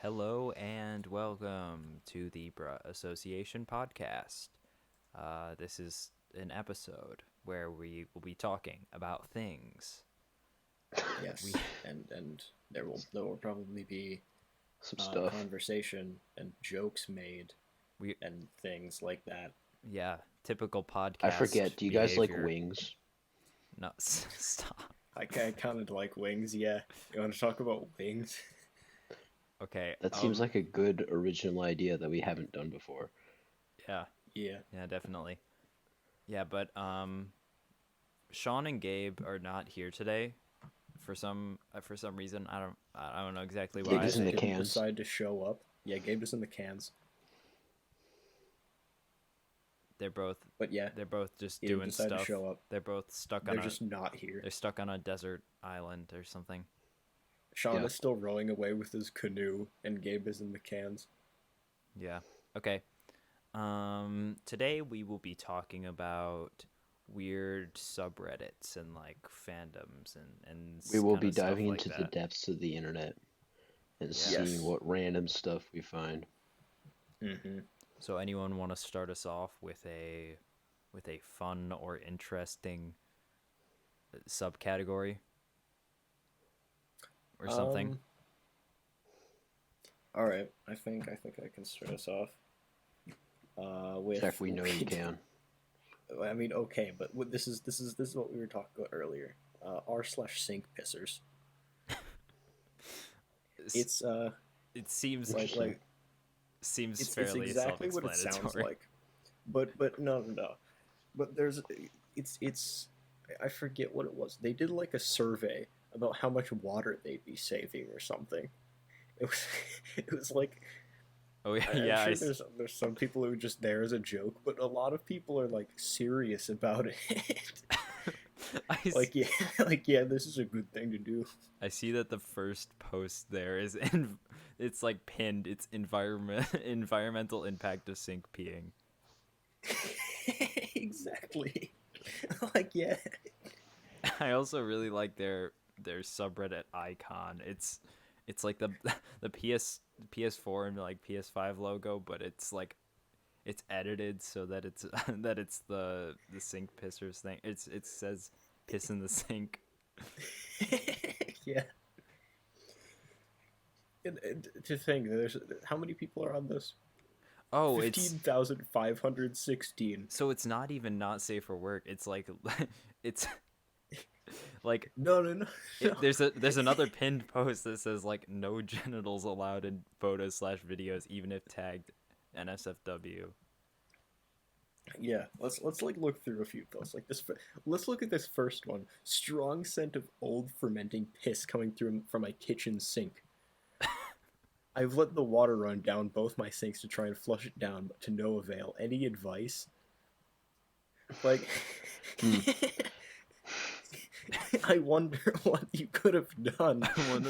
Hello and welcome to the Bruh Association podcast. This is an episode where we will be talking about things. Yes, We and there will probably be Some stuff. conversation and jokes made we and things like that. yeah, typical podcast. I forget. Do you guys like behavior. wings? No, stop. I kind of like wings. Yeah, you want to talk about wings? Okay. That seems like a good original idea that we haven't done before. Yeah, Yeah. definitely. Yeah, but Sean and Gabe are not here today for some reason. I don't know exactly Gabe why. is in the Didn't cans. decide to show up. Yeah, Gabe is in the cans. They're both But yeah, just he didn't doing decide stuff. to show up. They're both stuck They're on just not here. They're stuck on a desert island or something. Sean Yeah. is still rowing away with his canoe, and Gabe is in the cans. Yeah. Okay. Today we will be talking about weird subreddits and like fandoms and We will kinda be stuff diving like into the that. depths of the internet and Yes. seeing what random stuff we find. Mm-hmm. So anyone want to start us off with a fun or interesting subcategory or something? All right, I think I can start us off. With Check, we know you can. I mean, okay, but this is what we were talking about earlier. R/sink pissers. It's It seems like seems it's fairly exactly what it sounds self-explanatory. like, but no. But it's I forget what it was. They did like a survey about how much water they'd be saving or something. It was it was like Oh yeah, I'm yeah. sure there's some people who are just there as a joke, but a lot of people are like serious about it. Like yeah, this is a good thing to do. I see that the first post there is it's like pinned. It's environmental impact of sink peeing. Exactly. Like yeah. I also really like their subreddit icon. It's like the PS4 and like PS5 logo, but it's like it's edited so that it's that it's the sink pissers thing. It says piss in the sink. Yeah. And to think, there's how many people are on this? Oh, it's 15,516. so it's not even not safe for work. It's like it's like No. there's another pinned post that says like no genitals allowed in photos/videos even if tagged NSFW. Yeah, let's like look through a few posts like this. Let's look at this first one. Strong scent of old fermenting piss coming through from my kitchen sink. I've let the water run down both my sinks to try and flush it down, but to no avail. Any advice? Like, I wonder what you could have done. one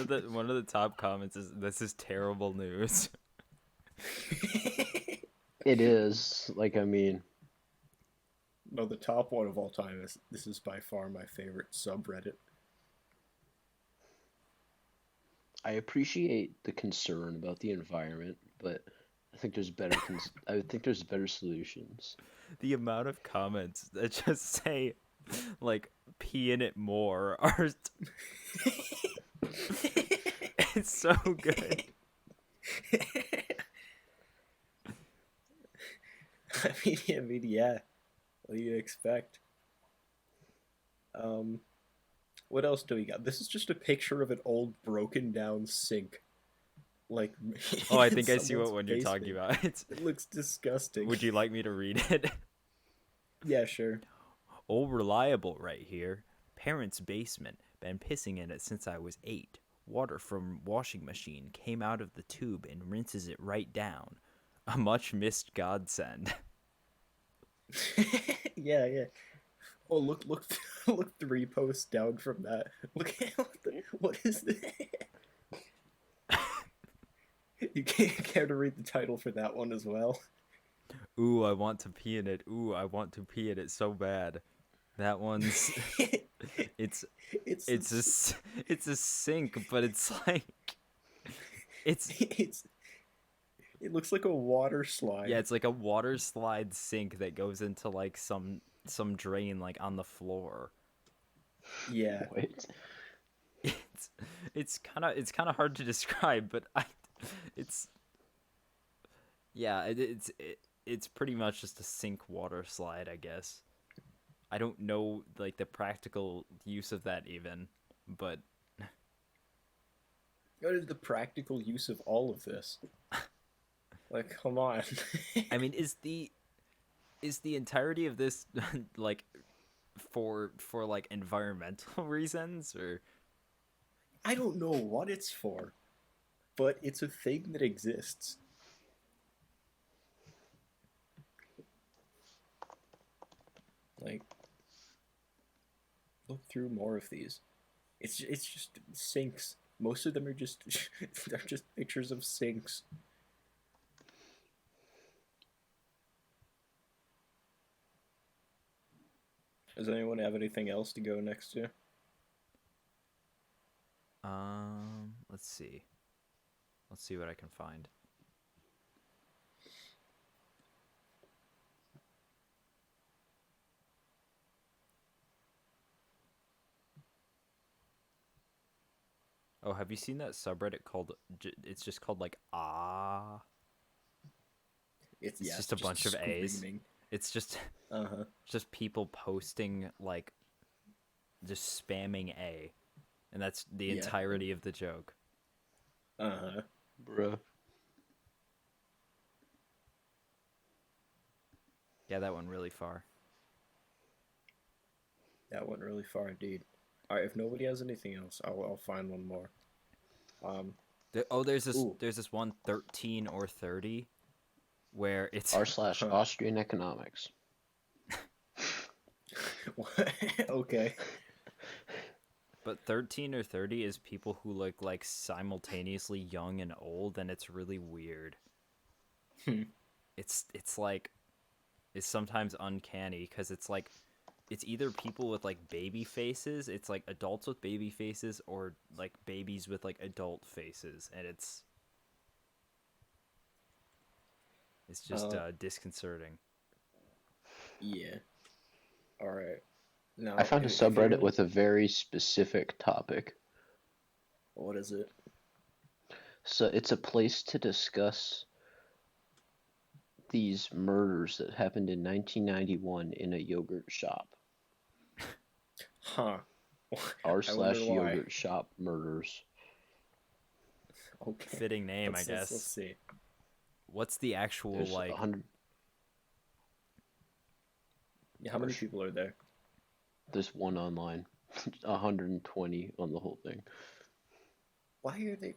of the top comments is, "This is terrible news." It is. Like, I mean, No, the top one of all time is this is by far my favorite subreddit. I appreciate the concern about the environment, but I think there's better. I would think there's better solutions. The amount of comments that just say like pee in it more are it's so good. I mean, yeah. What do you expect? What else do we got? This is just a picture of an old broken down sink. Like, Oh, I in think I see what someone's one you're talking basement. about. It looks disgusting. Would you like me to read it? Yeah, sure. Oh, reliable right here. Parents' basement. Been pissing in it since I was 8. Water from washing machine came out of the tube and rinses it right down. A much missed godsend. Yeah. Oh, look, look! 3 posts down from that. Look at what is this? You can't care to read the title for that one as well. Ooh, I want to pee in it. Ooh, I want to pee in it so bad. That one's it's It's it's a sink, but it's like It's It's it looks like a water yeah, slide. it's like a water slide sink that goes into like some drain like on the floor. Yeah. What? It's it's kind of hard to describe, but it's yeah, it's pretty much just a sink water slide, I guess. I don't know like the practical use of that even, but What is the practical use of all of this? Like, come on. I mean, is the entirety of this like for like environmental reasons or I don't know what it's for, but it's a thing that exists. Like, look through more of these. It's just sinks. Most of them are just they're just pictures of sinks. Does anyone have anything else to go next to? let's see. Let's see what I can find. Oh, have you seen that subreddit called it's just called like ah? It's It's yeah, just it's a just bunch of A's. screaming. It's just Uh huh. just people posting like just spamming A, and that's the Yeah. entirety of the joke. Uh huh. Bruh. Yeah, that went really far. That went really far indeed. All right, if nobody has anything else, I'll find one more. Um. Oh, there's this Ooh. there's this one 13 or 30 where it's R slash Huh. Austrian economics. Okay. but 13 or 30 is people who look like simultaneously young and old, and it's really weird. Hmm. It's like it's sometimes uncanny because it's like it's either people with like baby faces, it's like adults with baby faces, or like babies with like adult faces, and it's just Uh. disconcerting. Yeah. All right. I Now, found a if subreddit anyone, with a very specific topic. what is it? So it's a place to discuss these murders that happened in 1991 in a yogurt shop. Huh. R I wonder slash why. yogurt shop murders. Okay. Fitting name, I Let's guess. see. What's the actual There's like? 100. Yeah, how many people are there? There's one online. 120 on the whole thing. Why are they?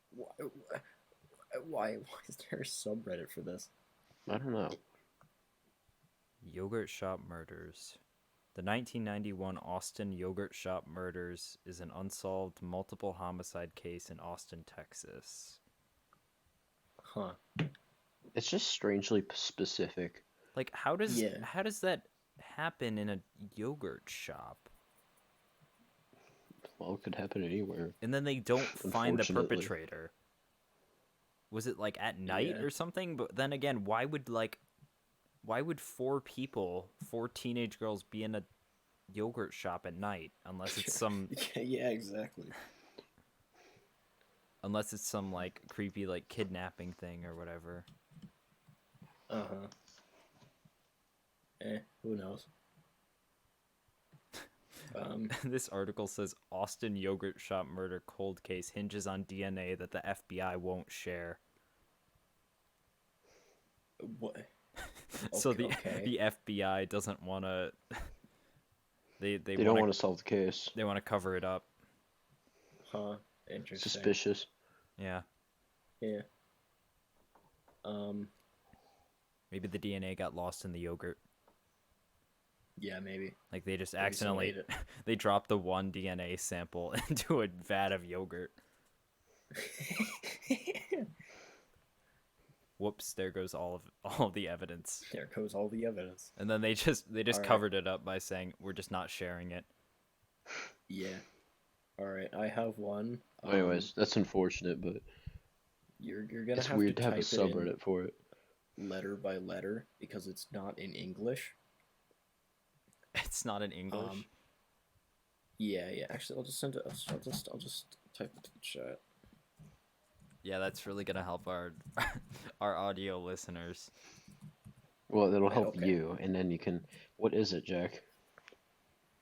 Why? Why is there a subreddit for this? I don't know. Yogurt shop murders. The 1991 Austin yogurt shop murders is an unsolved multiple homicide case in Austin, Texas. Huh? It's just strangely specific. Like how does Yeah. how does that happen in a yogurt shop? Well, it could happen anywhere, And then they don't find the unfortunately. perpetrator. Was it like at night Yeah. or something? But then again, why would four teenage girls be in a yogurt shop at night Yeah. Exactly. unless it's some like creepy like kidnapping thing or whatever. Uh huh. Who knows? This article says Austin yogurt shop murder cold case hinges on DNA that the FBI won't share. What? So Okay. the FBI doesn't want to they They don't want want to solve the case. they want to cover it up. Huh. Interesting. Suspicious. Yeah. Yeah. Um. Maybe the DNA got lost in the yogurt. Yeah. Maybe. Like they just Maybe someone accidentally ate it. they dropped the one DNA sample into a vat of yogurt. Whoops, there goes all of the evidence. There goes all the evidence. And then they just All right. covered it up by saying we're just not sharing it. Yeah. All right, I have one. Anyways, that's unfortunate, but You're gonna it's have to weird to have a type it in subreddit for it. letter by letter because it's not in English. It's not in Um, English. yeah, yeah. Actually, I'll just send it. I'll just type it to the chat. Yeah, that's really gonna help our our audio listeners. Well, it'll Wait, help okay. you, and then you can. What is it, Jack?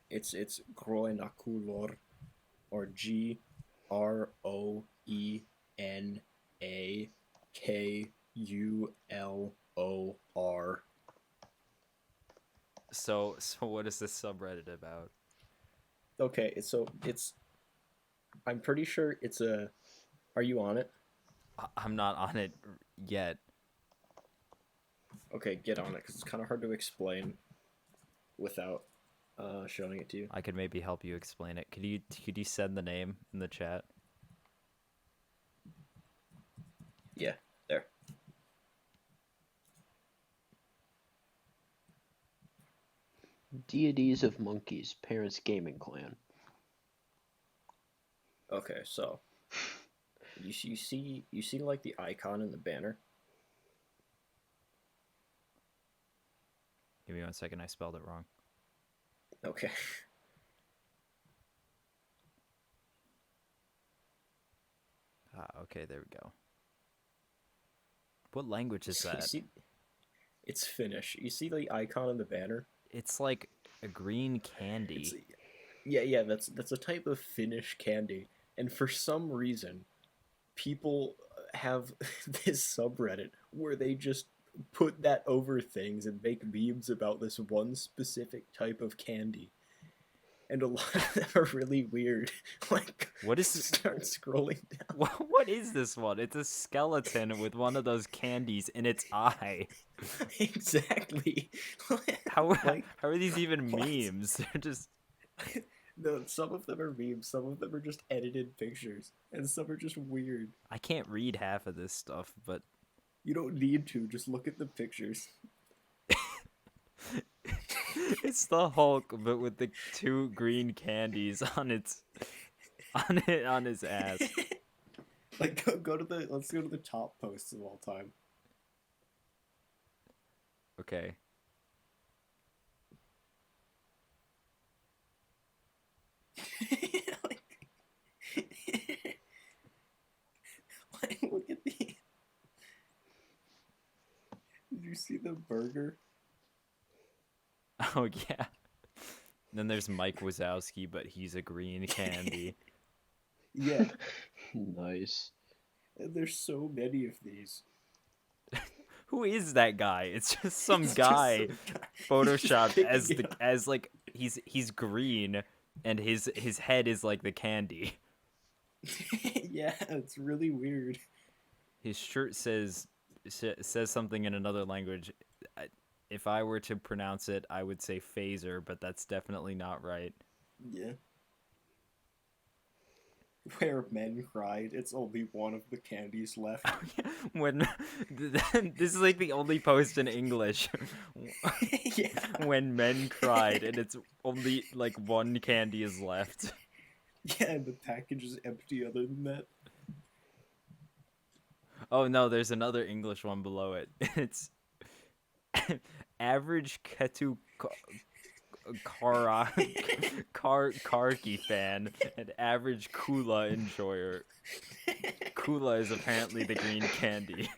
It's Groenaculor or Groenakulor. So what is this subreddit about? Okay, so it's. I'm pretty sure it's a. Are you on it? I'm not on it yet. Okay, get on it because it's kind of hard to explain without showing it to you. I could maybe help you explain it. Could you send the name in the chat? Yeah, there. Deities of Monkeys, Parents Gaming Clan. Okay, so you see like the icon in the banner. Give me 1 second. I spelled it wrong. Okay. Okay, there we go. What language is You that? see, it's Finnish. You see the icon in the banner? It's like a green It's candy. yeah. That's a type of Finnish candy, and for some reason, people have this subreddit where they just put that over things and make memes about this one specific type of candy. And a lot of them are really weird. Like, What is start scrolling down. what is this one? It's a skeleton with one of those candies in its eye. Exactly. How Like, how are these even what? memes? They're just No, some of them are memes, some of them are just edited pictures, and some are just weird. I can't read half of this stuff, but You don't need to, just look at the pictures. it's the Hulk but with the two green candies on his ass. Like, let's go to the top posts of all time. Okay. like, like, look at the. Did you see the burger? Oh yeah. Then there's Mike Wazowski, but he's a green candy. Yeah, Nice. and there's so many of these. Who is that guy? It's just some It's just guy some guy. He's just photoshopped as picking the it as like he's green and his head is like the candy. up. Yeah, it's really weird. His shirt says something in another language. If I were to pronounce it, I would say phaser, but that's definitely not right. Yeah. Where men cried, it's only one of the candies left. When this is like the only post in English. Yeah. When men cried and it's only like one candy is left. Yeah, and the package is empty other than that. Oh no, there's another English one below it. It's average Ketu Karki fan and average Kula enjoyer. Kula is apparently the green candy.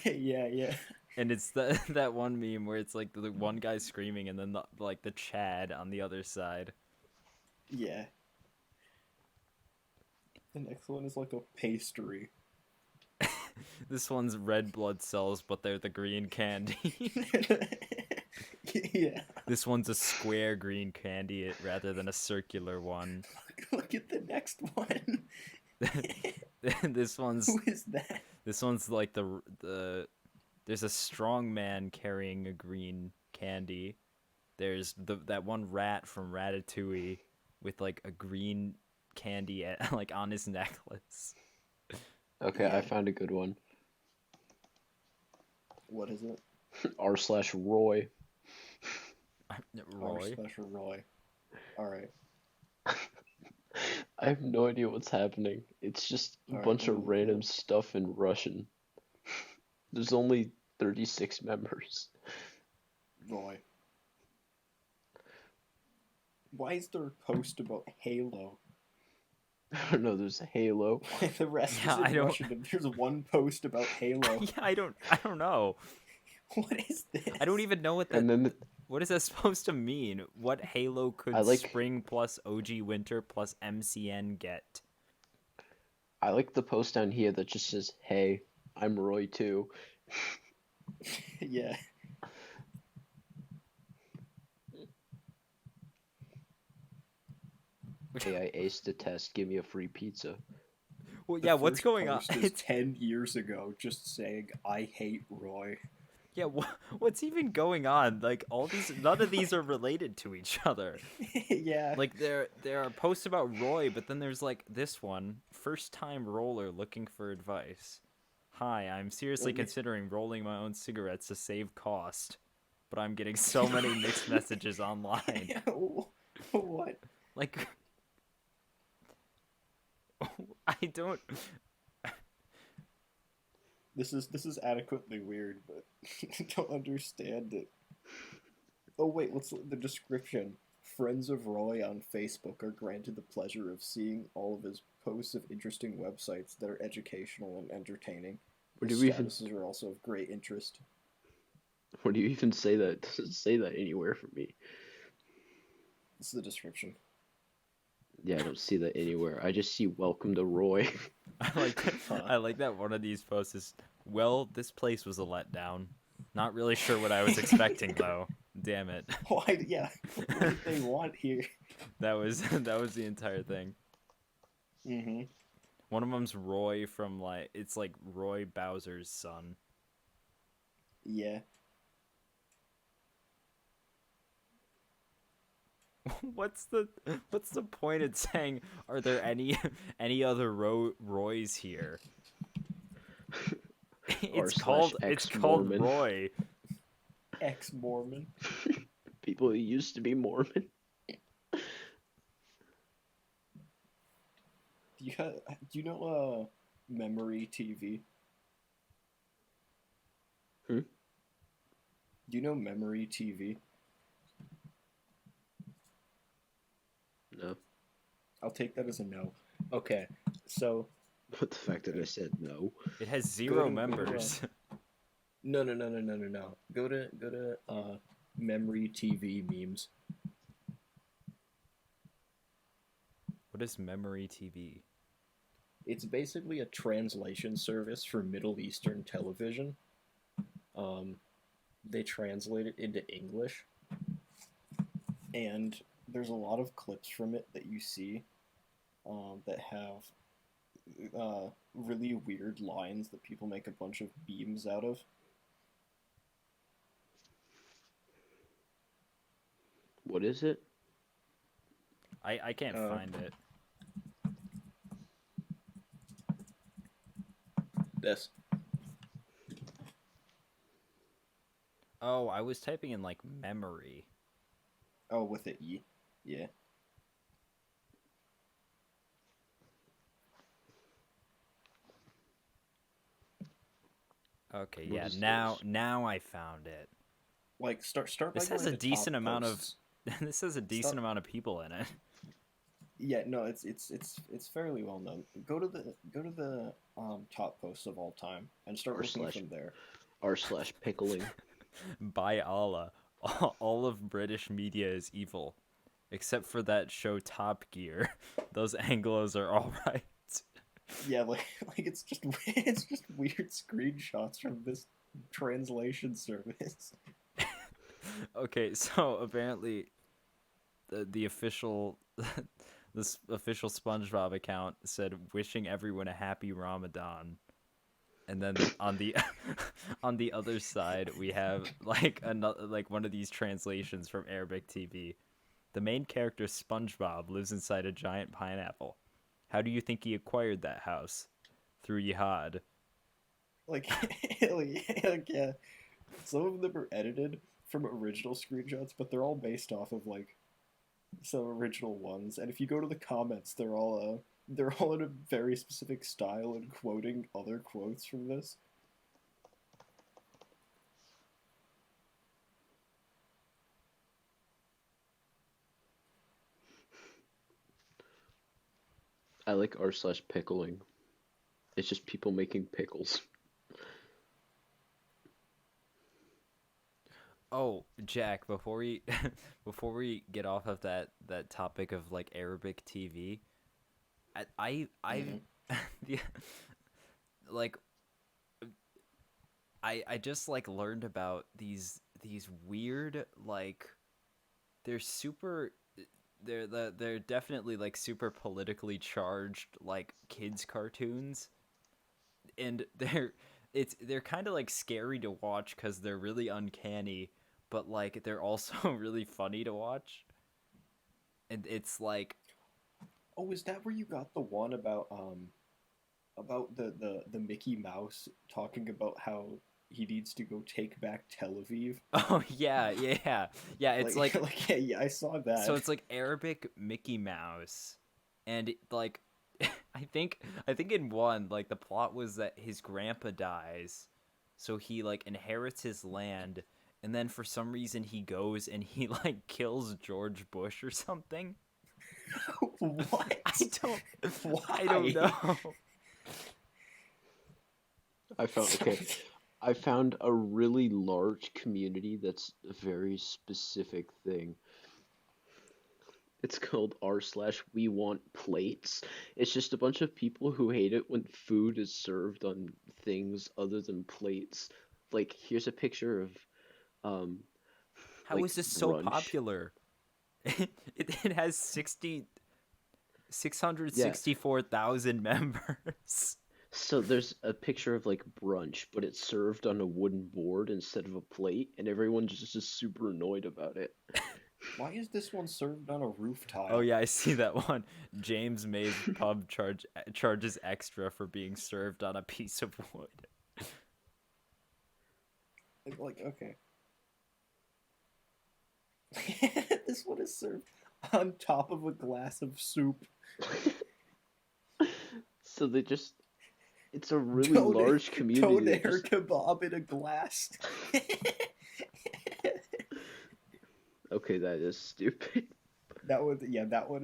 Yeah, yeah. And it's that one meme where it's like the one guy screaming and then the Chad on the other side. Yeah. The next one is like a pastry. This one's red blood cells, but they're the green candy. Yeah. This one's a square green candy rather than a circular one. Look at the next one. This one's Who is that? this one's like the there's a strong man carrying a green candy. There's that one rat from Ratatouille with like a green candy like on his necklace. Okay, Yeah. I found a good one. What is it? R/Roy. Roy. R/Roy. All right. I have no idea what's happening. It's just a All right, bunch let me of look it random up. stuff in Russian. There's only 36 members. Roy. Why is there a post about Halo? I don't know, there's a Halo. The rest Yeah, is I in don't. Russian, and there's one post about Halo. Yeah, I don't know. What is I don't this? even know what that. And then What is that supposed to mean? What Halo I could like Spring plus OG Winter plus MCN get? I like the post down here that just says, "Hey, I'm Roy too." Yeah. Hey, I aced the test. Give me a free pizza. Well, The yeah, what's first going on? post is It's 10 years ago, just saying, I hate Roy. yeah, what's even going on? Like all these, none of these are related to each other. Yeah. Like there are posts about Roy, but then there's like this one, first time roller looking for advice. Hi, I'm seriously Let me. considering rolling my own cigarettes to save cost, but I'm getting so many mixed messages online. What? Like I don't. This is adequately weird, but I don't understand it. Oh wait, what's the description? Friends of Roy on Facebook are granted the pleasure of seeing all of his posts of interesting websites that are educational and entertaining. Where His do you even statuses are also of great interest. where do you even say that? It doesn't say that anywhere for me. This is the description. Yeah, I don't see that anywhere. I just see "Welcome to Roy." I like Huh. I like that one of these posts is, well, this place was a letdown. Not really sure what I was expecting though. Damn it. Why? Yeah. What did they want here? That was that was the entire thing. Mm-hmm. One of them's Roy from like it's like Roy Bowser's son. Yeah. What's the point in saying are there any other Roys here? R slash It's ex called Mormon. Roy. Ex-Mormon. People who used to be Mormon. Do you know Memory TV? Hmm? Do you know Memory TV? No. I'll take that as a no. Okay, so But the fact that I said no. It has go zero to go to members. no. Go to Memory TV memes. What is Memory TV? It's basically a translation service for Middle Eastern television. Um, they translate it into English, and there's a lot of clips from it that you see that have really weird lines that people make a bunch of beams out of. What is it? I can't Uh, find it. this. Oh, I was typing in like memory. Oh, with an E. Yeah. Okay, What yeah. is Now this? now I found it. Like start by This has going a to decent top amount of posts. this has a decent Start. amount of people in it. Yeah, no, it's fairly well known. Go to the top posts of all time and start R looking slash from there. R slash pickling. By Allah, all of British media is evil, except for that show Top Gear. Those Anglos are all right. Yeah, like it's just weird screenshots from this translation service. Okay, so apparently the official this official SpongeBob account said wishing everyone a happy Ramadan. And then on the on the other side we have like another like one of these translations from Arabic TV. The main character SpongeBob lives inside a giant pineapple. How do you think he acquired that house? Through jihad. Like, like yeah, some of them are edited from original screenshots, but they're all based off of like some original ones, and if you go to the comments, they're all in a very specific style and quoting other quotes from this. I like r/pickling. It's just people making pickles. Oh, Jack, before we before we get off of that topic of like Arabic TV, I've Hmm. the, like I just like learned about these weird like they're super they're definitely like super politically charged like kids cartoons, and they're kind of like scary to watch cuz they're really uncanny, but like they're also really funny to watch. And it's like Oh, is that where you got the one about the Mickey Mouse talking about how he needs to go take back Tel Aviv? oh yeah, it's Like like like yeah, I saw so that. it's like Arabic Mickey Mouse, and like I think in one like the plot was that his grandpa dies, so he like inherits his land, and then for some reason he goes and he like kills George Bush or something. What? I don't I don't Why? know. I found okay. I found a really large community that's a very specific thing. It's called r/we want plates. It's just a bunch of people who hate it when food is served on things other than plates. Like here's a picture of um How like is this so brunch. popular? It has 664 Yeah. 664,000 members. So there's a picture of like brunch, but it's served on a wooden board instead of a plate, and everyone just is super annoyed about it. Why is this one served on a roof Oh tile? yeah, I see that one. James May's pub charges extra for being served on a piece of wood. Like okay. This one is served on top of a glass of soup. So they just it's a really Donair, large community that donair just kebab in a glass. okay, that is stupid. That one, yeah, that one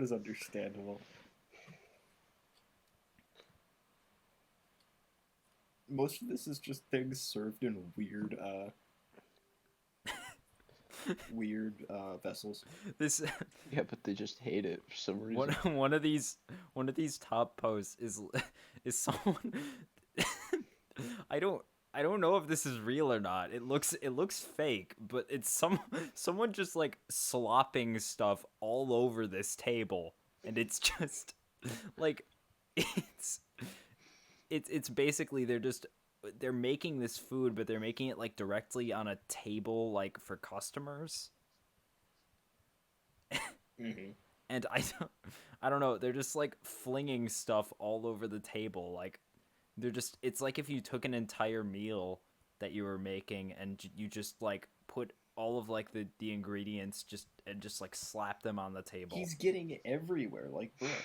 is understandable. Most of this is just things served in weird vessels. This Yeah, but they just hate it for some one reason. one of these top posts is someone I don't I don't know if this is real or not. It looks fake, but it's someone just like slopping stuff all over this table, and it's just like it's it's basically they're making this food, but they're making it like directly on a table like for customers. Hmm. And I don't know, they're just like flinging stuff all over the table. Like they're just it's like if you took an entire meal that you were making and you just like put all of like the ingredients just like slap them on the table. He's getting it everywhere. Like, bruh,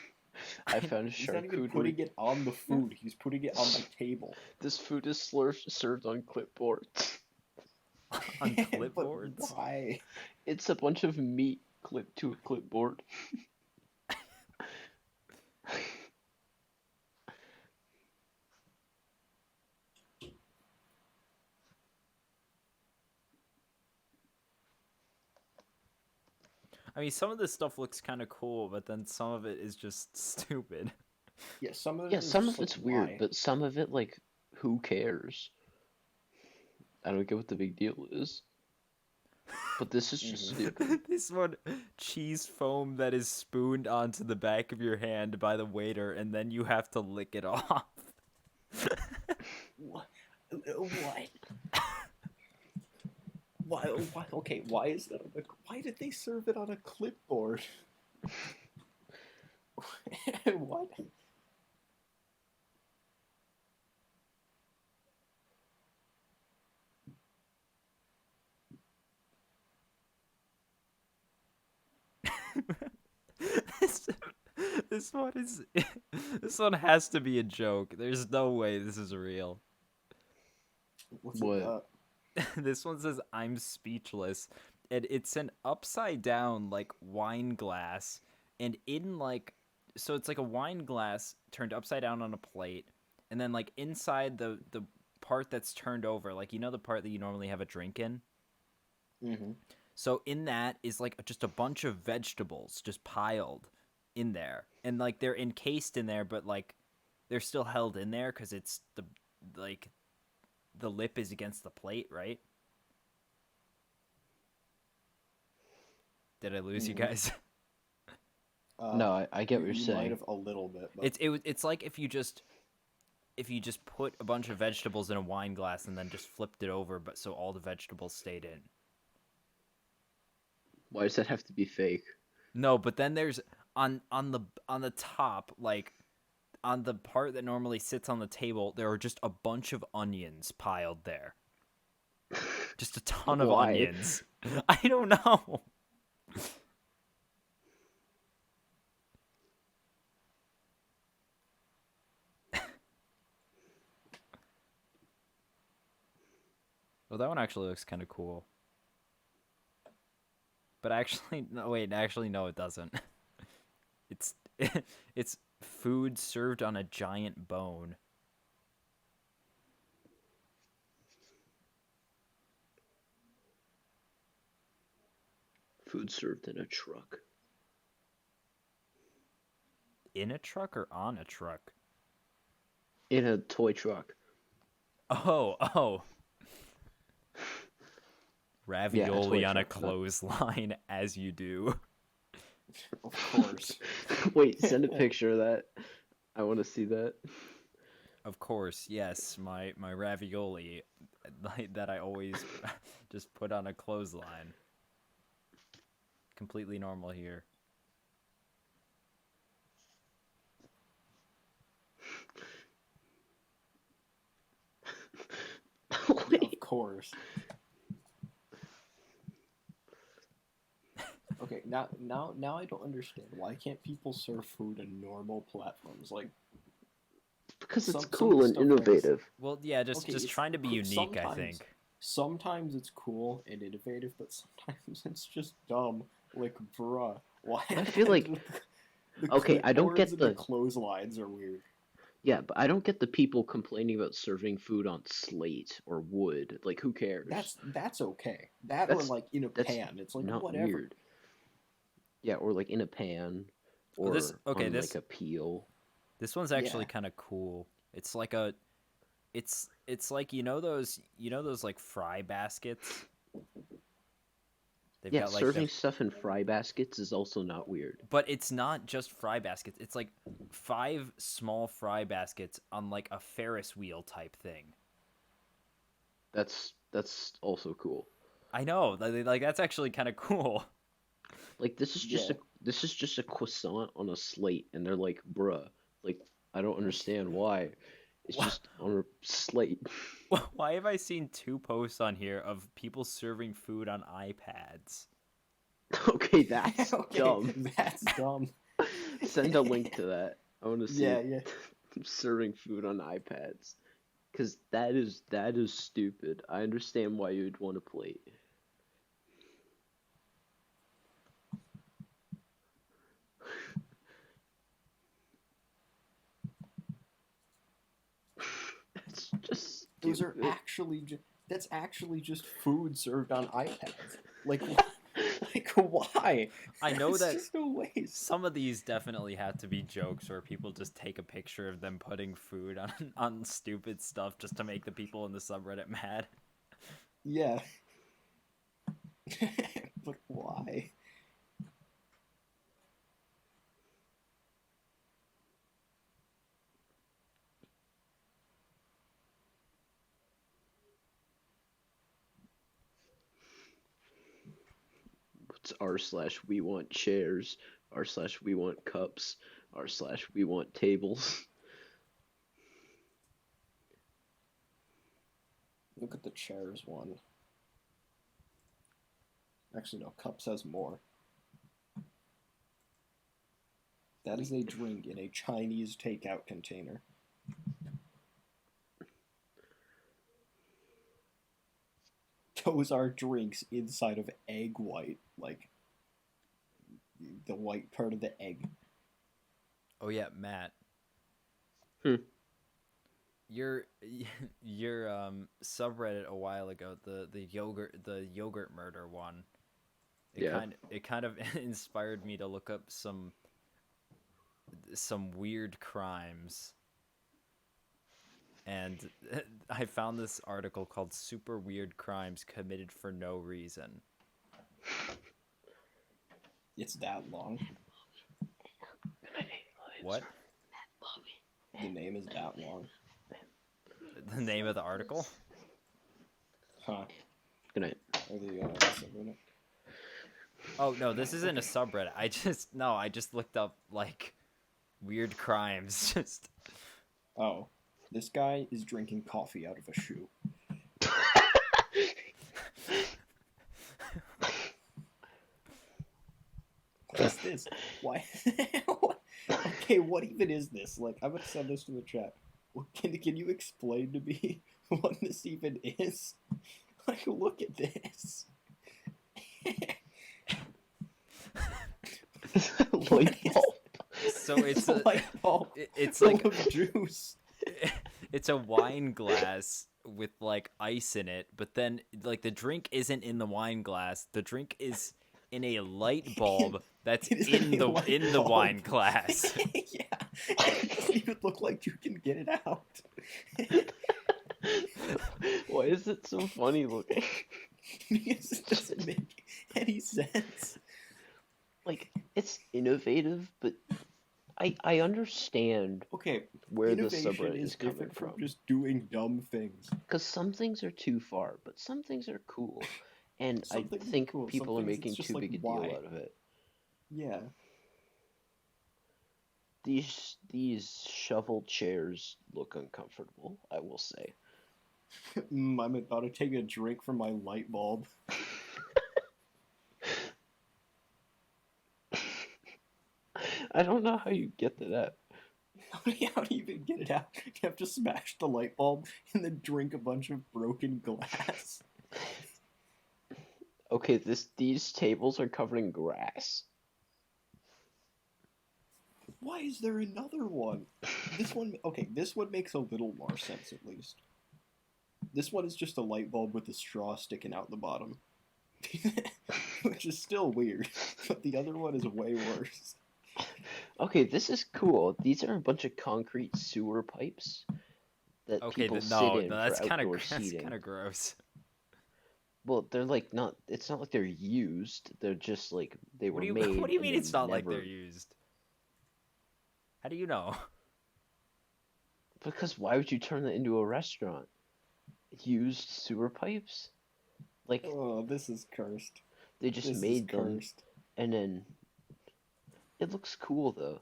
I found he's not even charcuterie. putting it on the food. He's putting it on the table. This food is served on clipboards. On But clipboards. why? It's a bunch of meat clipped to a clipboard. I mean, some of this stuff looks kind of cool, but then some of it is just stupid. Yeah, some of Yeah, it is some just of like it's weird, why. but some of it, like, who cares? I don't get what the big deal is. But this is just Hmm. stupid. This one, cheese foam that is spooned onto the back of your hand by the waiter, and then you have to lick it off. What? What? Why? Why? Okay, why is that? Why did they serve it on a clipboard? What? This one is this one has to be a joke. There's no way this is real. What's it What? got? This one says I'm speechless. And it's an upside down like wine glass and in like so it's like a wine glass turned upside down on a plate and then like inside the part that's turned over, like you know the part that you normally have a drink in? Mm-hmm. So in that is like just a bunch of vegetables just piled in there. And like they're encased in there but like they're still held in there cuz it's the like the lip is against the plate, right? Did I lose you Mm-hmm. guys? No, I get what you're You might saying. have a little bit, but It's like if you just put a bunch of vegetables in a wine glass and then just flipped it over, but so all the vegetables stayed in. Why does that have to be fake? No, but then there's on the top, like on the part that normally sits on the table, there are just a bunch of onions piled there. Just a ton of Why? onions. I don't know. Well, that one actually looks kind of cool. But actually, no, wait, actually, no, it doesn't. It's it's food served on a giant bone. Food served in a truck. In a truck or on a truck? In a toy truck. Oh. Yeah, a Ravioli toy on a truck, not- clothesline, as you do. of course. Wait, send a picture of that. I want to see that. Of course, yes, my ravioli that I always just put on a clothesline. Completely normal here. Of course. Okay, now I don't understand. Why can't people serve food in normal platforms? Like Because it's some of cool the and stuff that innovative. Well, yeah, just okay, just it's trying to be unique, I sometimes think. sometimes it's cool and innovative, but sometimes it's just dumb. Like, bruh, why? I feel like the okay, I don't clipboards get and the the clotheslines are weird. yeah, but I don't get the people complaining about serving food on slate or wood. Like, who cares? That's okay. That or That's like in a that's pan. It's like not whatever. weird. Yeah, or like in a pan, Oh, this or okay, on like a peel. this one's Yeah. actually kind of cool. It's like it's like you know those like fry baskets. They've Yeah, got like the serving stuff in fry baskets is also not weird. but it's not just fry baskets. It's like 5 small fry baskets on like a Ferris wheel type thing. That's also cool. I know, like that's actually kind of cool. Like Yeah. this is just a croissant on a slate, and they're like, bruh, like I don't understand why. It's just on a slate. Why have I seen 2 posts on here of people serving food on iPads? Okay, that's Okay, dumb. that's dumb. Send a link to that. I want to see Yeah, it. yeah. Serving food on iPads. Cause that is stupid. I understand why you'd want a plate. That's just Those are stupid. actually that's actually just food served on iPads. Like, like why? I know It's that just a waste. some of these definitely have to be jokes where people just take a picture of them putting food on on stupid stuff just to make the people in the subreddit mad. Yeah. But why? It's r/we want chairs, r/we want cups, r/we want tables. Look at the chairs one. Actually, no. Cups has more. That is a drink in a Chinese takeout container. Those are drinks inside of egg white, like the white part of the egg. Oh yeah, Matt. Hmm. Your your subreddit a while ago, the yogurt murder one. Yeah. It kind of inspired me to look up some weird crimes. And I found this article called Super Weird Crimes Committed for No Reason. It's that long. What? The name is that long. The name of the article? Huh. Good night. Are they subreddit? Oh no, this isn't a subreddit. I just looked up like weird crimes. Just Oh. This guy is drinking coffee out of a shoe. What is this? Why? Okay, what even is this? Like, I'm gonna send this to the chat. Can you explain to me what this even is? Like, look at this. Light bulb. so it's a light bulb it's full like of juice. it's a wine glass with like ice in it, but then like the drink isn't in the wine glass. The drink is in a light bulb that's It is in a the light wine bulb. glass. Yeah, it doesn't even look like you can get it out. Why is it so funny looking? Because it doesn't make any sense. Like, it's innovative, but I understand Okay, where the innovation subreddit is is coming different from. from just doing dumb things. Because some things are too far, but some things are cool. And Some I things are think cool, people some are things it's making just too like, big a why? deal out of it. Yeah. These shovel chairs look uncomfortable, I will say. I'm about to take a drink from my light bulb. I don't know how you get to that. How do you even get it out? You have to smash the light bulb and then drink a bunch of broken glass. Okay, these tables are covered in grass. Why is there another one? This one makes a little more sense at least. This one is just a light bulb with a straw sticking out the bottom. Which is still weird, but the other one is way worse. Okay, this is cool. These are a bunch of concrete sewer pipes that Okay, people sit no, in that's for kind of outdoor that's seating. kind of gross. Well, they're like not. It's not like they're used. They're just like they were made. What do you and mean then it's not like never... they're used? How do you know? Because why would you turn that into a restaurant? Used sewer pipes? Like Oh, this is cursed. they just This is made them, cursed. and then it looks cool though.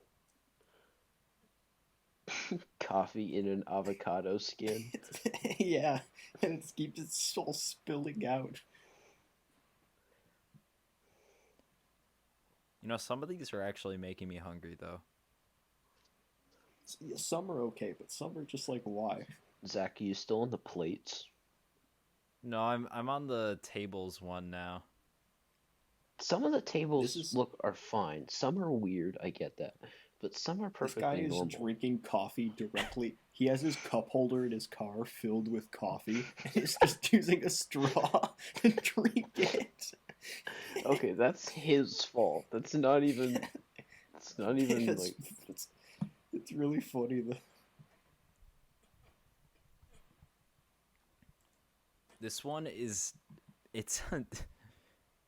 Coffee in an avocado skin. Yeah, and it keeps it all spilling out. You know, some of these are actually making me hungry though. Some are okay, but some are just like, why? Zach, are you still on the plates? No, I'm on the tables one now. Some of the tables This is are fine. Some are weird, I get that. But some are this guy perfectly is normal. drinking coffee directly. He has his cup holder in his car filled with coffee, and he's just using a straw to drink it. Okay, that's his fault. That's not even. It's not even it's, like. it's really funny though. This one is, it's,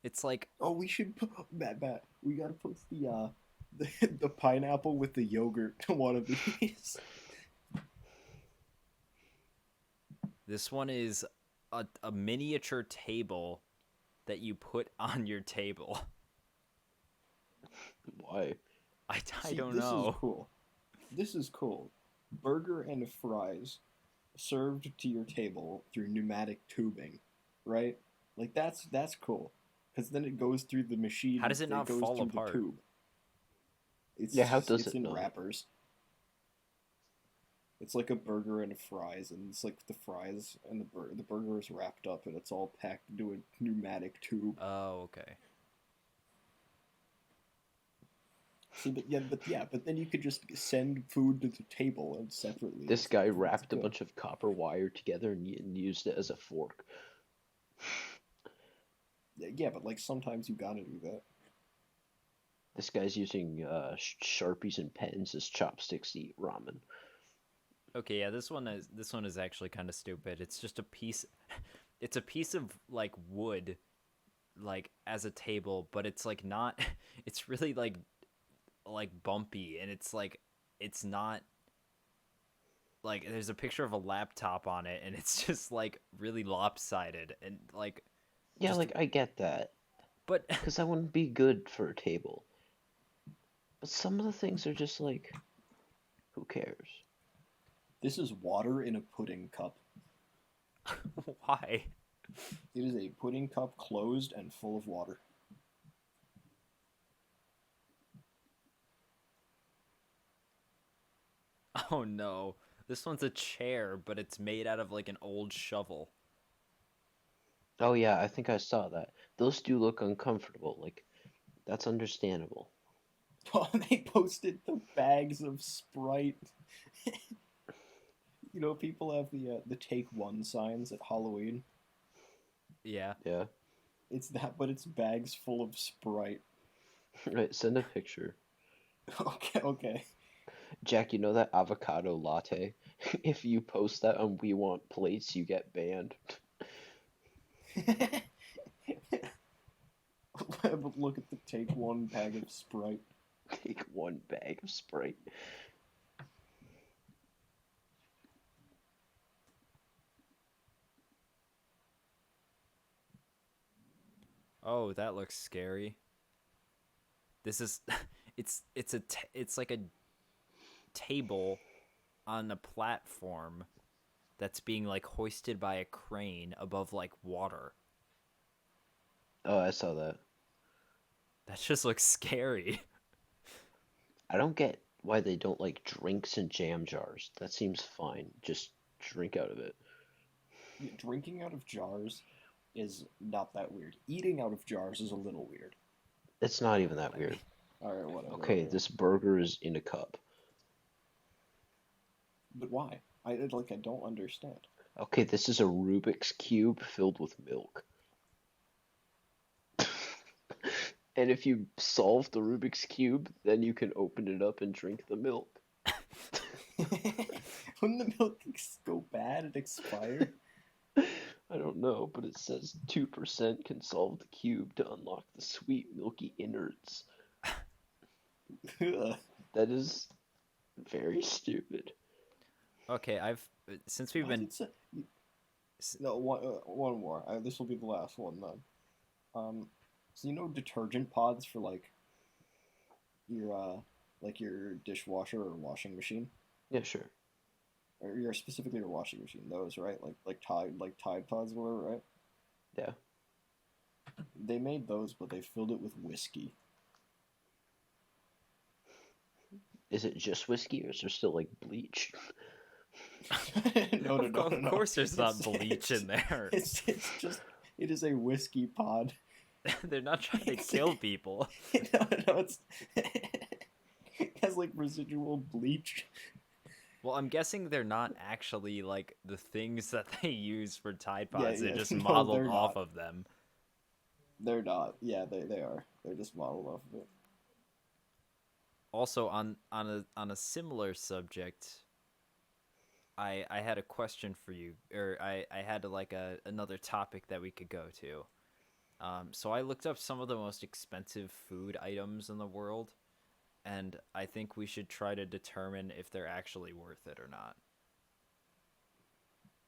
it's like Oh, we should put Matt. We gotta post the pineapple with the yogurt to one of these. this one is a miniature table that you put on your table. Why? I See, don't this know. is cool. This is cool. Burger and fries served to your table through pneumatic tubing, right? Like that's cool, because then it goes through the machine. How does it not goes fall through apart? the tube. Yeah, how does It's it in not? wrappers. It's like a burger and fries, and it's like the fries and the burger is wrapped up, and it's all packed into a pneumatic tube. Oh, okay. See, but then you could just send food to the table and separately. This guy It's wrapped a good. bunch of copper wire together and used it as a fork. Yeah, but like sometimes you gotta do that. This guy's using Sharpies and pens as chopsticks to eat ramen. Okay, yeah, this one is actually kind of stupid. It's just a piece it's a piece of like wood like as a table, but it's like not it's really like bumpy and it's not like there's a picture of a laptop on it and it's just like really lopsided and like Yeah, just like I get that, but because that wouldn't be good for a table. But some of the things are just like, who cares? This is water in a pudding cup. why? It is a pudding cup closed and full of water. Oh no. This one's a chair, but it's made out of like an old shovel. Oh yeah, I think I saw that. Those do look uncomfortable. Like, that's understandable. Oh, they posted the bags of Sprite. You know, people have the take one signs at Halloween. Yeah. Yeah. It's that, but it's bags full of Sprite. Right, send a picture. Okay, okay. Jack, you know that avocado latte? If you post that on We Want Plates, you get banned. Look at the take one bag of Sprite. Take one bag of Sprite. Oh, that looks scary. This is it's like a table on a platform that's being like hoisted by a crane above like water. Oh, I saw that. That just looks scary. I don't get why they don't like drinks in jam jars. That seems fine. Just drink out of it. Drinking out of jars is not that weird. Eating out of jars is a little weird. It's not even that weird. All right, whatever. Okay, Okay. this burger is in a cup. But why? I don't understand. Okay, this is a Rubik's Cube filled with milk. And if you solve the Rubik's Cube, then you can open it up and drink the milk. Wouldn't the milk go bad and expire? I don't know, but it says 2% can solve the cube to unlock the sweet milky innards. Ugh. That is very stupid. Okay, I've since we've Why been did say? No, one more. This will be the last one then. So you know detergent pods for like your dishwasher or washing machine, Yeah, sure. or your specifically your washing machine. Those right, like Tide pods, or whatever, right? Yeah. They made those, but they filled it with whiskey. Is it just whiskey or is there still like bleach? No, no, no, no, of no. course there's not bleach in there. It's just it is a whiskey pod. They're not trying to kill people. No, no, it has like residual bleach. Well, I'm guessing they're not actually like the things that they use for Tide Yeah, Pods. They're yeah. just No, modeled they're off not. of them. They're not. Yeah, they are. They're just modeled off of it. Also, on a similar subject, I had a question for you, or I had another topic that we could go to. So I looked up some of the most expensive food items in the world, and I think we should try to determine if they're actually worth it or not.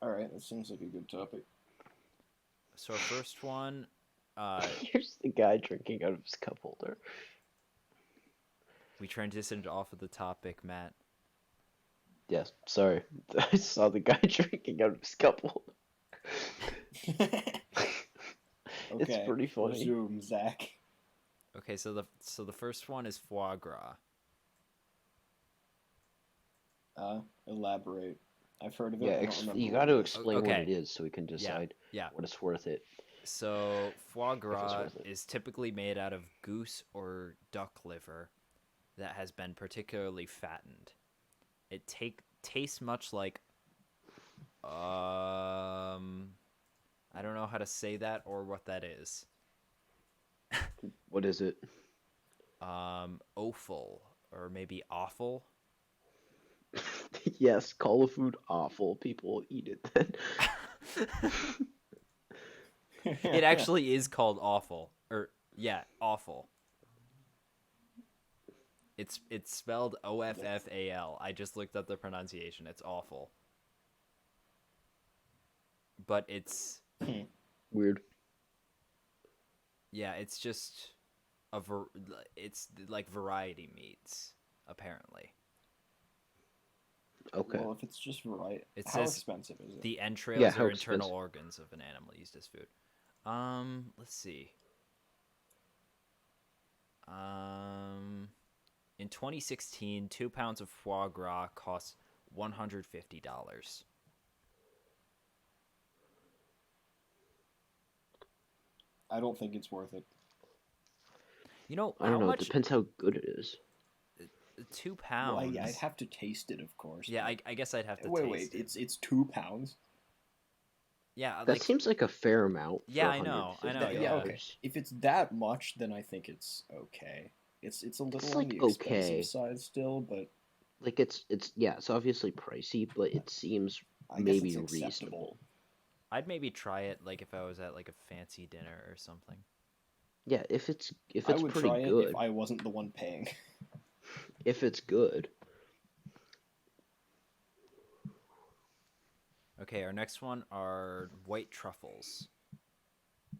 All right, that seems like a good topic. So our first one, uh, Here's the guy drinking out of his cup holder. we transitioned off of the topic, Matt. Yes, sorry. I saw the guy drinking out of his cup holder. It's Okay, pretty funny. resume, Zach. Okay, so the first one is foie gras. Elaborate. I've heard of Yeah, it. I don't remember you what got it to is. explain what Okay. it is so we can Yeah. decide Yeah. what it's worth it, So foie if it's gras worth it. is typically made out of goose or duck liver that has been particularly fattened. It tastes much like I don't know how to say that or what that is. What is it? Offal or maybe awful. Yes, call the food awful. People will eat it then. It actually is called awful. Or yeah, awful. It's spelled OFFAL. I just looked up the pronunciation. It's awful. But it's Weird. yeah, it's just it's like variety meats apparently. Okay. Well, if it's just right, It how says expensive is it? the Yeah, entrails how or internal expensive? organs of an animal used as food. Let's see. Um, in 2016, 2 pounds of foie gras cost $150. I don't think it's worth it. You know I how don't know. It much? depends how good it is. Two Well, I'd pounds. have to taste it, of course. Yeah, But... I guess I'd have to Wait, taste it. it's 2 pounds. Yeah, That like seems like a fair amount yeah, for I know, I know. That, yeah, Yeah, okay. $150. If it's that much, then I think it's okay. It's a It's little on like the expensive okay. side still, but Like it's yeah, it's obviously pricey, but it seems I guess it's maybe acceptable. reasonable. I'd maybe try it like if I was at like a fancy dinner or something. Yeah, if I it's would pretty try it if good, I wasn't the one paying. if it's good. Okay, our next one are white truffles.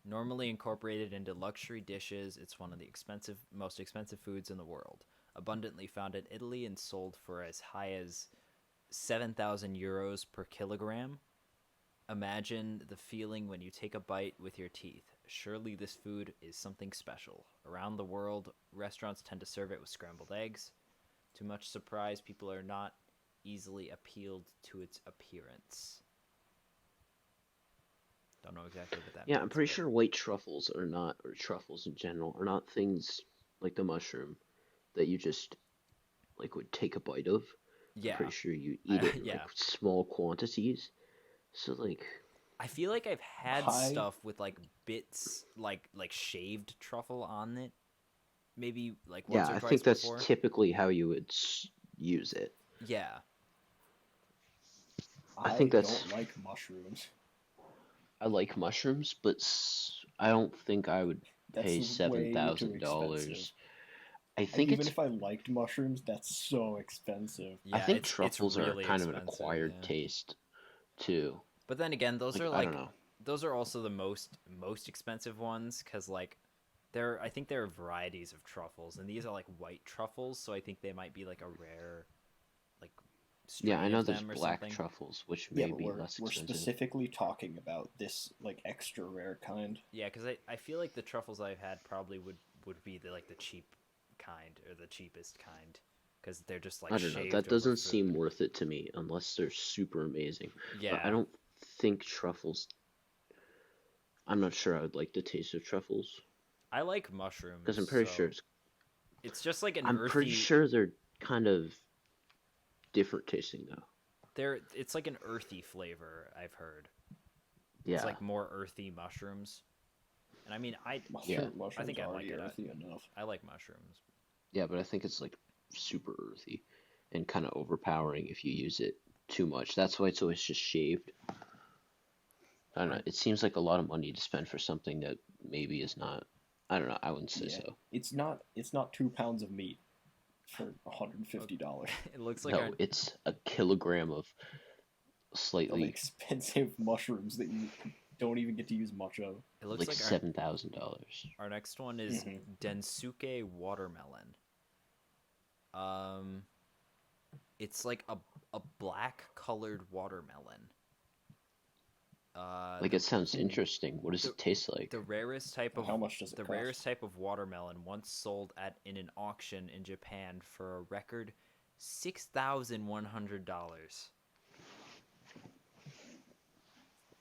Normally incorporated into luxury dishes, it's one of the most expensive foods in the world. Abundantly found in Italy and sold for as high as 7,000 euros per kilogram. Imagine the feeling when you take a bite with your teeth. Surely this food is something special. Around the world, restaurants tend to serve it with scrambled eggs. To much surprise, people are not easily appealed to its appearance. Don't know exactly what that Yeah, I'm means, pretty but sure white truffles are not, or truffles in general, are not things like the mushroom that you just like would take a bite of. I'm yeah, pretty sure you eat it in like yeah. small quantities. So like, I feel like I've had I stuff with like bits, like shaved truffle on it. Maybe like yeah, once or I twice think that's before. typically how you would use it. Yeah, I think I that's don't like mushrooms. I like mushrooms, but I don't think I would That's pay seven way too thousand expensive. dollars. I And think even it's if I liked mushrooms, that's so expensive. I yeah. think It's truffles are really kind of an expensive. acquired Yeah, taste too. but then again, those Like are I don't like know. those are also the most expensive ones because like I think there are varieties of truffles, and these are like white truffles, so I think they might be like a rare like Yeah, I strain know of there's them or black something. truffles, which Yeah, may but be we're less we're expensive. specifically talking about this like extra rare kind. Yeah, because I feel like the truffles I've had probably would be the cheap kind or the cheapest kind because they're just like I don't know. That shaved over doesn't seem food. worth it to me unless they're super amazing. But I Yeah, don't think truffles. I'm not sure I would like the taste of truffles I like because mushrooms, I'm pretty sure so it's just like an I'm pretty earthy. sure they're kind of different tasting though. It's like an earthy flavor. I've heard it's Yeah, like more earthy mushrooms, and I mean yeah, I Mushrooms think are I like already it. earthy enough. I like mushrooms. yeah. But I think it's like super earthy and kind of overpowering if you use it too much. That's why it's always just shaved. I don't know. Our It seems like a lot of money to spend for something that maybe is not. I don't know. I wouldn't say Yeah, so. it's not 2 pounds of meat for $150 it looks like our No, it's a kilogram of of slightly expensive mushrooms that you don't even get to use much of. it looks like like $7,000. our next one is Hmm. Densuke watermelon. Um, it's like a black colored watermelon. Like The it sounds Hmm. interesting. What does the it taste like? the rarest type of How much does it the cost? rarest type of watermelon once sold at in an auction in Japan for a record $6,100.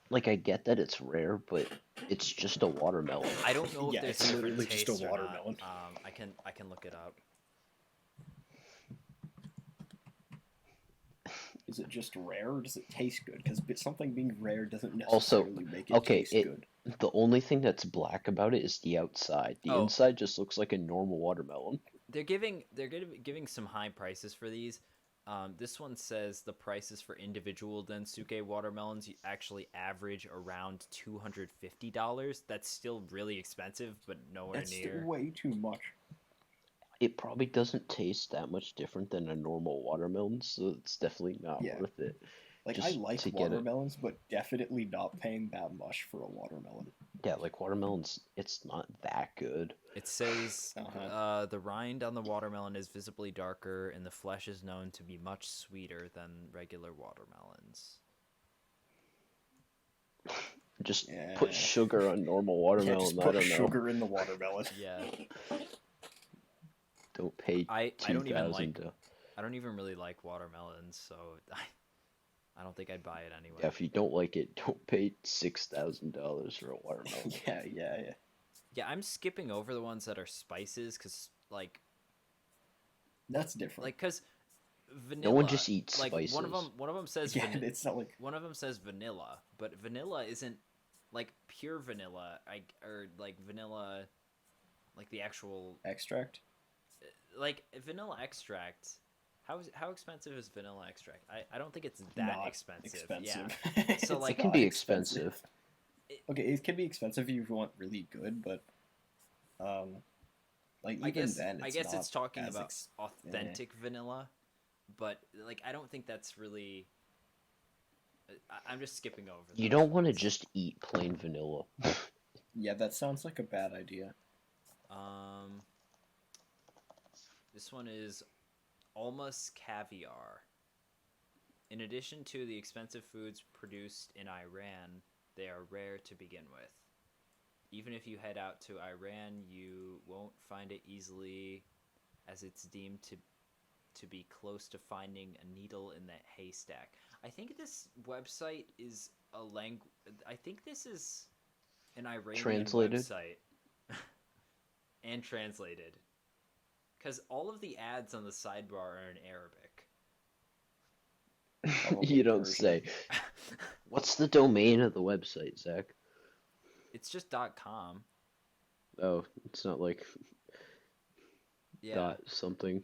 Like, I get that it's rare, but it's just a watermelon. I don't know if Yeah, there's it's different literally just a tastes or not. watermelon. I can look it up. Is it just rare or does it taste good? Because something being rare doesn't Also, necessarily make it okay, taste good. the only thing that's black about it is the outside. The Oh, inside just looks like a normal watermelon. they're giving some high prices for these. This one says the prices for individual Densuke watermelons actually average around $250. That's still really expensive, but nowhere That's still near. way too much. It probably doesn't taste that much different than a normal watermelon, so it's definitely not Yeah. worth it. Like, I Just like to get it. watermelons, but definitely not paying that much for a watermelon. Yeah, like watermelons, it's not that good. It says Uh-huh. the rind on the watermelon is visibly darker, and the flesh is known to be much sweeter than regular watermelons. Just Yeah. put sugar on normal Yeah, watermelon. just I put don't know. sugar in the watermelon. Yeah, Don't pay I don't even 2,000. I don't even really like watermelons, so I don't think I'd buy it anyway. Yeah, if you don't like it, don't pay $6,000 for a watermelon. Yeah. Yeah, I'm skipping over the ones that are spices because That's different. because No one vanilla, just eats like spices. one of them says Yeah, it's not like one of them says vanilla, but vanilla isn't like pure vanilla. Or like vanilla, like the actual extract. like vanilla extract. How expensive is vanilla extract? I don't think it's that Not expensive. expensive. Yeah. It's So, like, It can not be expensive. Okay, it can be expensive if you want really good, but like I even guess then, I it's guess not it's talking as about authentic vanilla, but like I don't think that's really. I'm just skipping over. You those don't want to ones. just eat plain vanilla. Yeah, that sounds like a bad idea. Um, this one is Almas caviar. In addition to the expensive foods produced in Iran, they are rare to begin with. Even if you head out to Iran, you won't find it easily, as it's deemed to be close to finding a needle in that haystack. I think this website is a language. I think this is an Iranian Translated? website and translated, because all of the ads on the sidebar are in Arabic. Probably You don't Persian. say. What's the domain of the website, Zach? It's just .com. Oh, it's not like Yeah. dot something.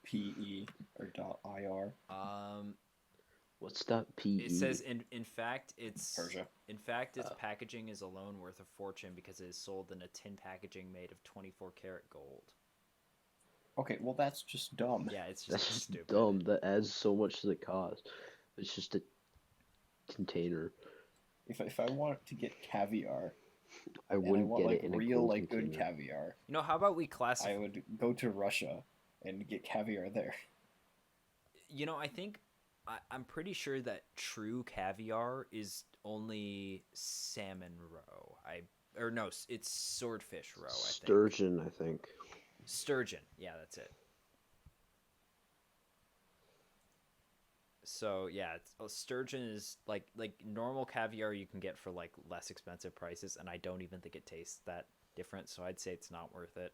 .pe or .ir. What's dot .pe? It says in fact its Persia. packaging is alone worth a fortune because it is sold in a tin packaging made of 24 karat gold. Okay, well that's just dumb. Yeah, it's just That's just stupid. dumb. That adds so much to the cost. It's just a container. If I want to get caviar, I and I wouldn't want get like it in a real cold like good container. caviar, You know, how about we classify? I would go to Russia and get caviar there. You know, I think I'm pretty sure that true caviar is only salmon roe. It's swordfish roe. I think Sturgeon, I think. sturgeon. Yeah, that's it. So yeah, sturgeon is like normal caviar you can get for like less expensive prices, and I don't even think it tastes that different. So I'd say it's not worth it.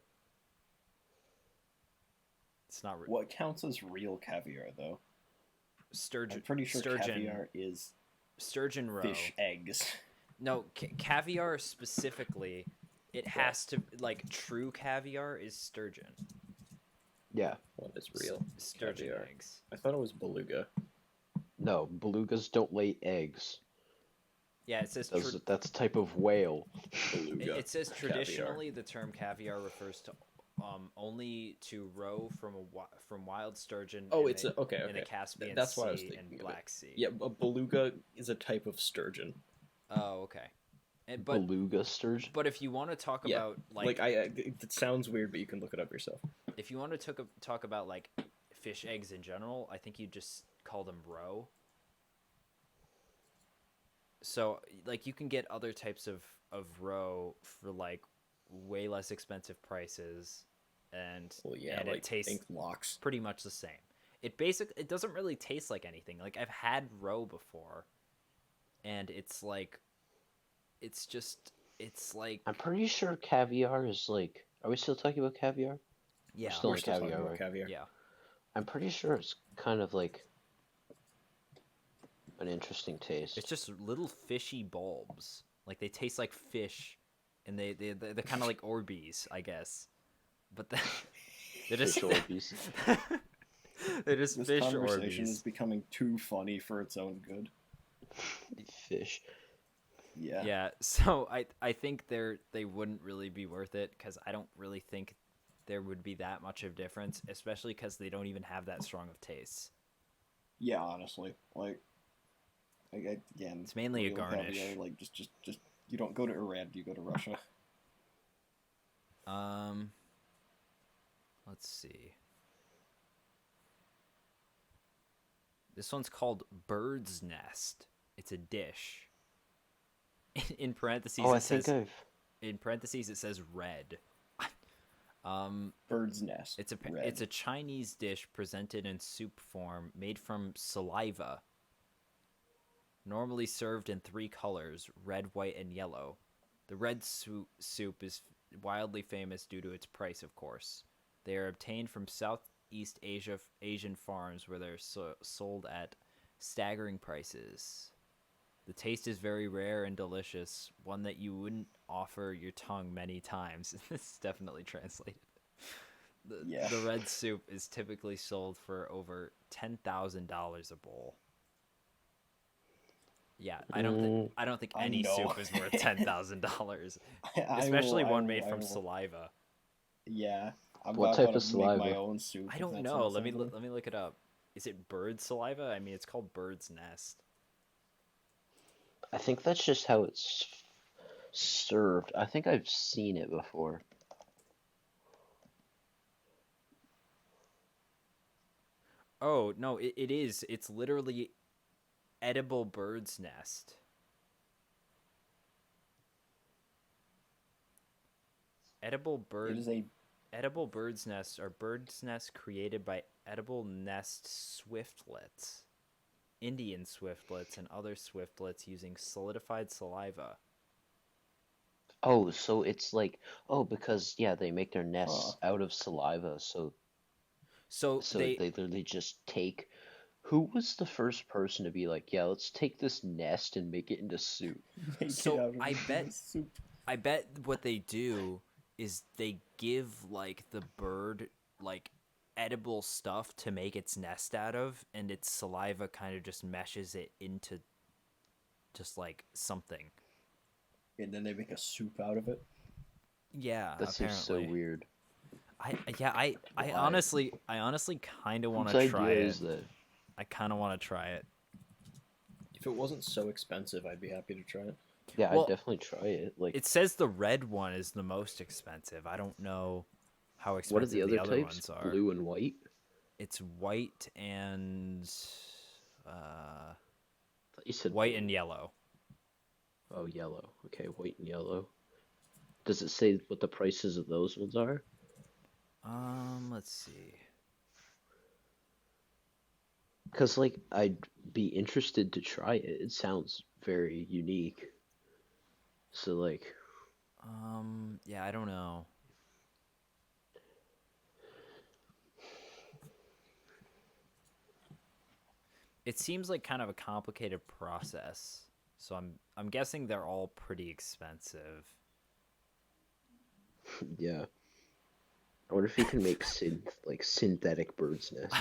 It's not What counts as real caviar though? sturgeon. I'm pretty sure sturgeon, caviar is sturgeon roe. fish eggs. No, caviar specifically, it has to like true caviar is sturgeon. Yeah. What is real Sturgeon caviar? eggs. I thought it was beluga. No, belugas don't lay eggs. Yeah, it says That's a type of whale. Beluga. it says caviar. traditionally the term caviar refers to only to roe from wild sturgeon. Oh, in it's the, okay. in the Caspian That's what I was Sea thinking and of Black it. Sea. Yeah, a beluga is a type of sturgeon. Oh, okay. Beluga sturgeon? But if you want to talk Yeah, about it sounds weird, but you can look it up yourself. if you want to talk about like fish eggs in general, I think you just call them roe. So like you can get other types of roe for like way less expensive prices, and Well, yeah, it like tastes ink locks. pretty much the same. It doesn't really taste like anything. Like I've had roe before, and it's just it's like I'm pretty sure caviar is like. Are we still talking about caviar? We're yeah still We're on still talking caviar, about right? caviar. yeah. I'm pretty sure it's kind of like an interesting It's taste. just little fishy bulbs. Like they taste like fish, and they're kind of like Orbeez, I guess. But they're just Fish Orbeez. they're just This fish conversation is Orbeez. becoming too funny for its own good. Fish. Yeah. Yeah, so I think they wouldn't really be worth it because I don't really think there would be that much of difference, especially because they don't even have that strong of tastes. Yeah, honestly. Like again, It's mainly a real garnish. caviar, like just you don't go to Iran, you go to Russia. Um, let's see. This one's called Bird's Nest. It's a dish. In parentheses, Oh, I it think says I've. in parentheses it says red. Bird's nest. It's Red. a Chinese dish presented in soup form, made from saliva. Normally served in three colors: red, white, and yellow. The red soup is wildly famous due to its price, of course. They are obtained from Southeast Asian farms where they're sold at staggering prices. The taste is very rare and delicious, one that you wouldn't offer your tongue many times. This is definitely translated. Yeah. The red soup is typically sold for over $10,000 a bowl. Yeah, Mm, I don't think I any know. soup is worth $10,000, I especially will. I one made will. I from will. saliva. Yeah. I'm what about type to of make my saliva? own soup. I if don't that's know. not something. Let me look it up. Is it bird saliva? I mean, it's called bird's nest. I think that's just how it's served. I think I've seen it before. Oh, no, it is. It's literally edible bird's nest. Edible It bird is a. Edible bird's nests are bird's nests created by edible nest swiftlets, Indian swiftlets, and other swiftlets using solidified saliva. Oh, so it's like, oh, because yeah, they make their Huh. nests out of saliva, so So so they they literally just take. Who was the first person to be like, yeah, let's take this nest and make it into soup? Make it so out of the soup. I bet what they do is they give like the bird like edible stuff to make its nest out of, and its saliva kind of just meshes it into just like something. And then they make a soup out of it. Yeah, That seems so apparently. weird. I Why? honestly kind of want Whose to try idea it. is that? I kind of want to try it. If it wasn't so expensive, I'd be happy to try it. Yeah, I'd Well, definitely try it. Like, it says the red one is the most expensive. I don't know how what are the expensive the other other types? ones are. Blue and white? It's white and uh, You said white blue. and yellow. Oh, yellow. Okay, white and yellow. Does it say what the prices of those ones are? Let's see. Because, like, I'd be interested to try it. It sounds very unique. So, like, Yeah, I don't know. It seems like kind of a complicated process. So I'm guessing they're all pretty expensive. yeah. I wonder if you can make synthetic bird's nest.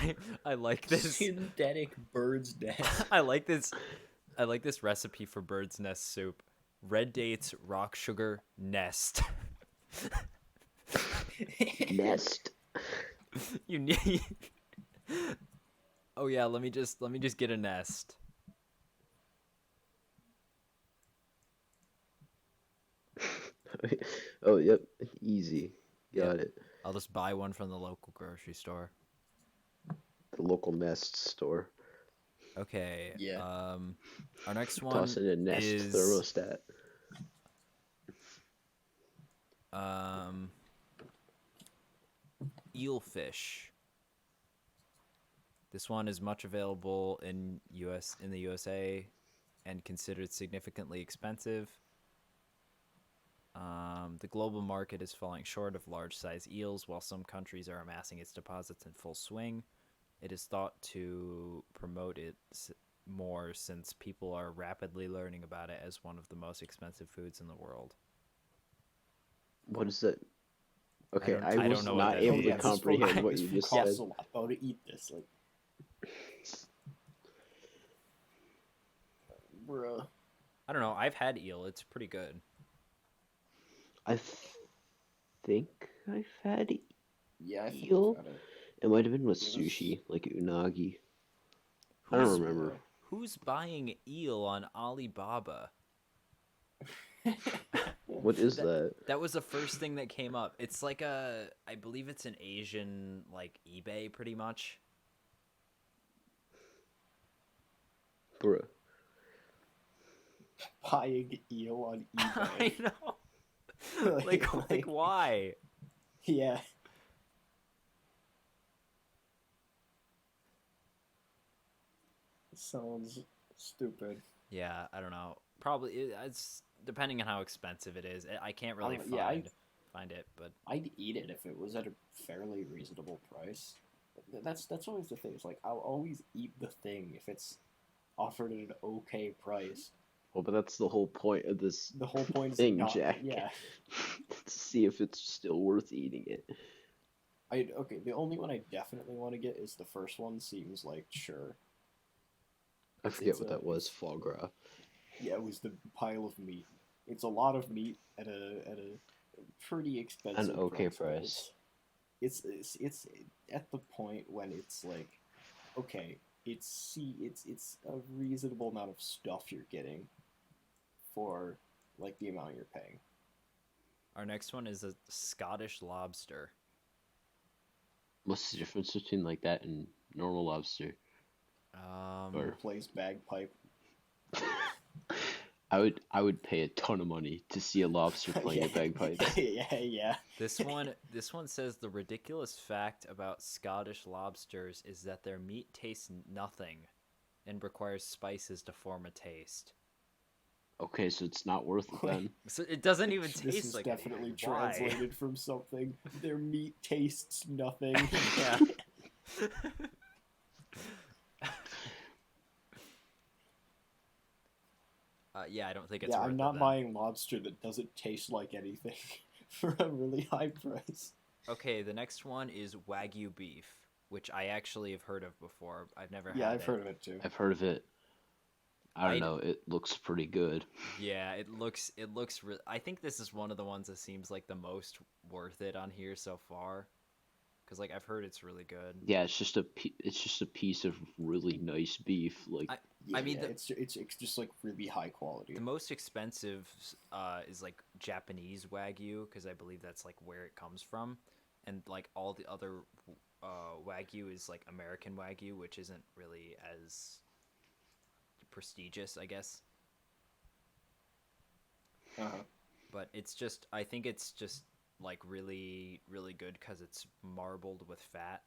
I like this. Synthetic bird's nest. I like this. I like this recipe for bird's nest soup. Red dates, rock sugar, nest. Nest. You need. Oh yeah, let me just get a nest. Oh, yep. Easy. Yep. Got it. I'll just buy one from the local grocery store. The local nest store. Okay. Yeah. Our next one Toss in a nest is thermostat. um eelfish. This one is much available in the USA and considered significantly expensive. The global market is falling short of large-sized eels, while some countries are amassing its deposits in full swing. It is thought to promote it more since people are rapidly learning about it as one of the most expensive foods in the world. What is that? Okay, I I don't was know what not that able means. to comprehend what this you food just said. costs a lot though to eat this. Like, bruh. I don't know. I've had eel. It's pretty good. I think I've had Yeah, I think eel. I've had it. It might have been with It was- sushi, like unagi. I Who's don't remember. who's buying eel on Alibaba? What is that? That was the first thing that came up. It's like I believe it's an Asian like eBay pretty much. Bruh. Buying eel on I eBay. know. Like why? Yeah. Sounds stupid. Yeah, I don't know. Probably it's depending on how expensive it is. I can't really Yeah, find it, but I'd eat it if it was at a fairly reasonable price. That's always the thing. It's like I'll always eat the thing if it's offered at an okay price. Well, but that's the whole point of this The whole point is thing, not, Jack. yeah. To see if it's still worth eating it. Okay, the only one I definitely want to get is the first one. Seems like sure. I forget It's what that was. Foie gras. Yeah, it was the pile of meat. It's a lot of meat at a pretty expensive. An okay but price. It's at the point when it's like, okay, it's a reasonable amount of stuff you're getting for like the amount you're paying. our next one is a Scottish lobster. What's the difference between like that and normal lobster? Or Plays bagpipe. I would pay a ton of money to see a lobster playing a bagpipe. Yeah. This one says the ridiculous fact about Scottish lobsters is that their meat tastes nothing and requires spices to form a taste. Okay, so it's not worth it then. So it doesn't even This taste is like definitely anything. Why? translated from something. Their meat tastes nothing. Yeah. Yeah, I don't think it's Yeah, worth I'm it not then. buying lobster that doesn't taste like anything for a really high price. Okay, the next one is Wagyu beef, which I actually have heard of before. I've never Yeah, had I've it. heard of it too. I've heard of it. I don't I- know. It looks pretty good. Yeah, it looks I think this is one of the ones that seems like the most worth it on here so far. Cuz like I've heard it's really good. Yeah, it's just a piece of really nice beef. Like Yeah, I mean, yeah, it's just like really high quality. The most expensive is like Japanese Wagyu because I believe that's like where it comes from, and like all the other Wagyu is like American Wagyu, which isn't really as prestigious, I guess. Uh-huh. But I think it's just like really really good because it's marbled with fat,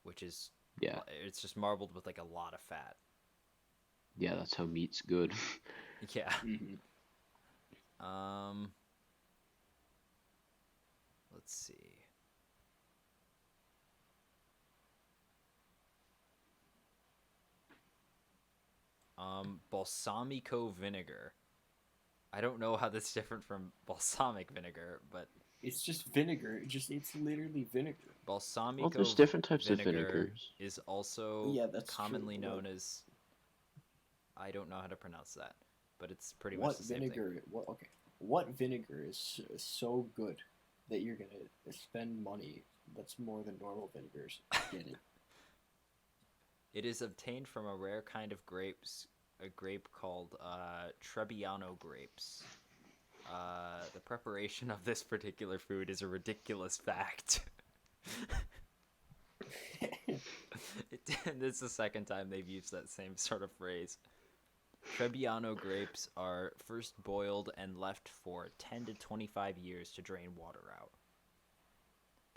which is yeah, it's just marbled with like a lot of fat. yeah, that's how meat's good. Yeah. Mm-hmm. Let's see. Balsamico vinegar. I don't know how that's different from balsamic vinegar, but It's just vinegar. It's literally vinegar. balsamico Well, there's different types of vinegar vinegars. is also Yeah, that's commonly true. known as, I don't know how to pronounce that, but it's pretty much What the same vinegar? thing. What vinegar is so good that you're gonna spend money that's more than normal vinegars? Get it? It is obtained from a rare kind of grapes, a grape called Trebbiano grapes. The preparation of this particular food is a ridiculous fact. This is the second time they've used that same sort of phrase. Trebbiano grapes are first boiled and left for 10 to 25 years to drain water out.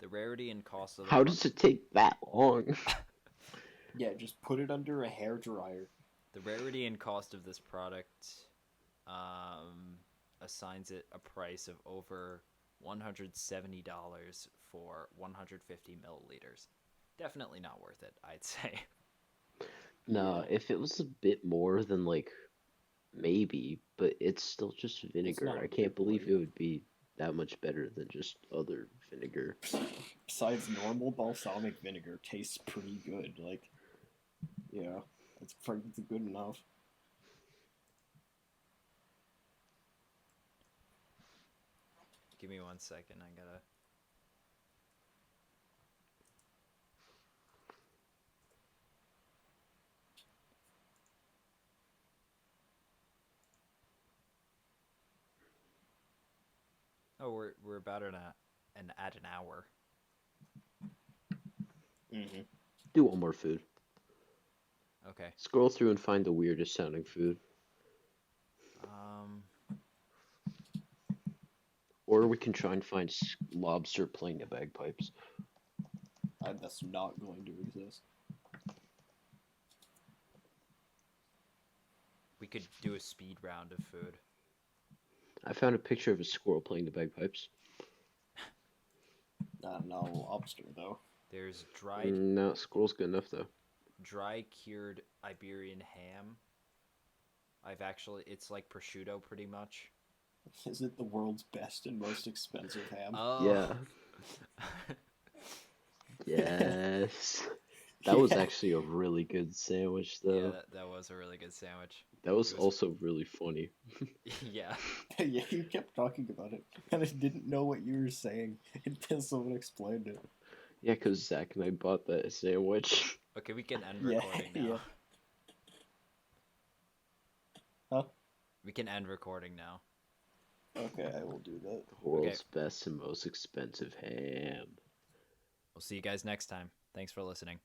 The rarity and cost of the How does it take that long? Yeah, just put it under a hair dryer. The rarity and cost of this product assigns it a price of over $170 for 150 milliliters. Definitely not worth it, I'd say. No, Yeah, if it was a bit more than like maybe, but it's still just it's vinegar. not a I can't bit more. believe it would be that much better than just other vinegar. Besides, normal balsamic vinegar tastes pretty good. Like, yeah, it's good enough. Give me 1 second. I gotta. Oh, we're about at an hour. Mm-hmm. Do one more food. Okay. Scroll through and find the weirdest sounding food. Um. Or we can try and find lobster playing the bagpipes. That's not going to exist. We could do a speed round of food. I found a picture of a squirrel playing the bagpipes. Not a lobster though. There's dried No, squirrel's good enough though. dry cured Iberian ham. It's like prosciutto pretty much. Is it the world's best and most expensive ham? Oh. Yeah. Yes. That was Yeah. actually a really good sandwich Yeah, though. that was a really good sandwich. That was It was also really funny. yeah. Yeah, you kept talking about it, and I didn't know what you were saying until someone explained it. Yeah, because Zach and I bought that sandwich. Okay, we can end Yeah, recording now. yeah. Huh? We can end recording now. Okay, I will do that. The world's best and most expensive ham. We'll see you guys next time. Thanks for listening.